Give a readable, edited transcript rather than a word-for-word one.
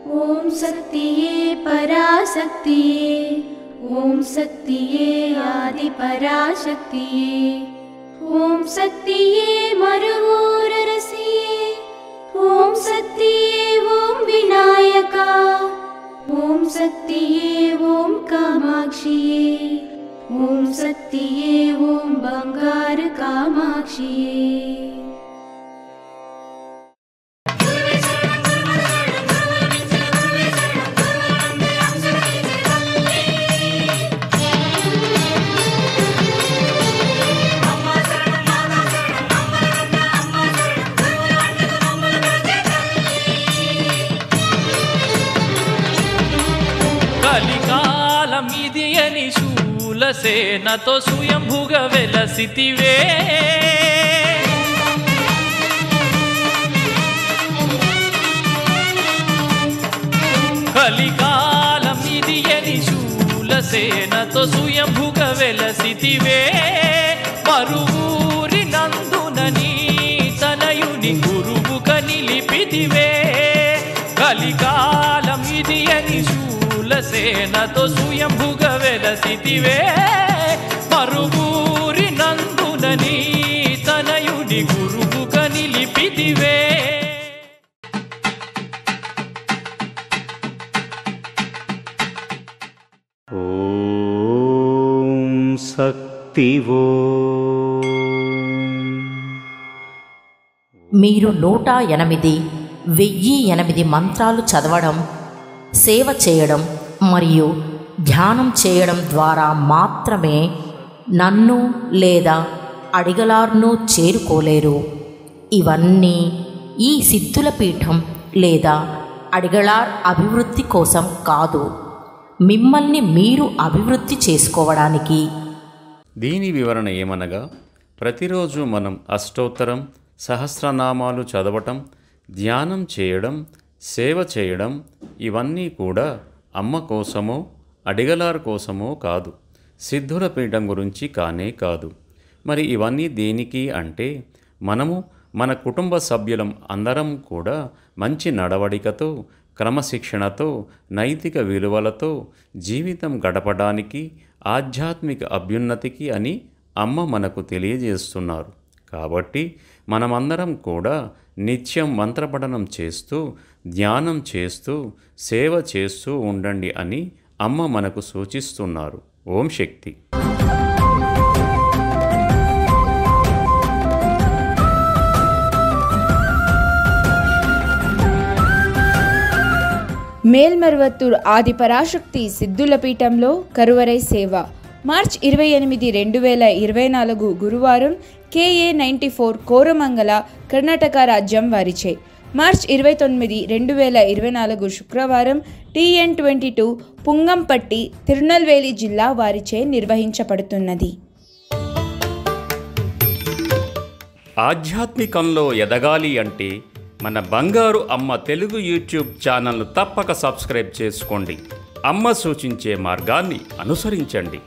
ओम शक्तिये पराशक्तिये, ओम शक्तिये आदि पराशक्तिये, ओम शक्तिये मरुवोररसिये, ओम शक्तिये ओम विनायका, ओम शक्तिये ओम कामाक्षिये, ओम शक्तिये ओम बंगार कामाक्षिये। కలికాలమిదియని శూలసేనతో స్వయంభుగా వెలసితివే, కలికాలమిదియని శూలసేనతో స్వయంభుగా వెలసితివే, మరువూరి నందునని తనయుని గురువుగా నిలిపితివే, కలికాలమిదియని శూలసేనతో స్వయంభుగా వెలసితివే, మరువూరి నందునని తనయుని గురువుగా నిలిపితివే. ఓం శక్తి మీరు 108, 1008 మంత్రాలు చదవడం, సేవ చేయడం మరియు ధ్యానం చేయడం ద్వారా మాత్రమే నన్ను లేదా అడిగలార్ను చేరుకోలేరు. ఇవన్నీ ఈ సిద్ధుల పీఠం లేదా అడిగలార్ అభివృద్ధి కోసం కాదు, మిమ్మల్ని మీరు అభివృద్ధి చేసుకోవడానికి. దీని వివరణ ఏమనగా, ప్రతిరోజు మనం అష్టోత్తరం, సహస్రనామాలు చదవటం, ధ్యానం చేయడం, సేవ చేయడం ఇవన్నీ కూడా అమ్మ కోసమో అడిగలార్ కోసమో కాదు, సిద్ధుల పీఠం గురించి కానే కాదు. మరి ఇవన్నీ దేనికి అంటే, మనము మన కుటుంబ సభ్యులం అందరం కూడా మంచి నడవడికతో, క్రమశిక్షణతో, నైతిక విలువలతో జీవితం గడపడానికి, ఆధ్యాత్మిక అభ్యున్నతికి అని అమ్మ మనకు తెలియజేస్తున్నారు. కాబట్టి మనమందరం కూడా నిత్యం మంత్రపఠనం చేస్తూ, ధ్యానం చేస్తూ, సేవ చేస్తూ ఉండండి అని అమ్మ మనకు సూచిస్తున్నారు. ఓం శక్తి. మేల్మరువత్తూర్ ఆది పరాశక్తి సిద్ధుల పీఠంలో కరువరై సేవ. మార్చ్ 28, 2024 గురువారం KA 94 కోరమంగళ, కర్ణాటక రాజ్యం వారిచే. మార్చ్ 29, 2024 శుక్రవారం TN 22 పుంగంపట్టి, తిరునల్వేలి జిల్లా వారిచే నిర్వహించబడుతున్నది. ఆధ్యాత్మికంలో ఎదగాలి అంటే మన బంగారు అమ్మ తెలుగు యూట్యూబ్ ఛానల్ను తప్పక సబ్స్క్రైబ్ చేసుకోండి. అమ్మ సూచించే మార్గాన్ని అనుసరించండి.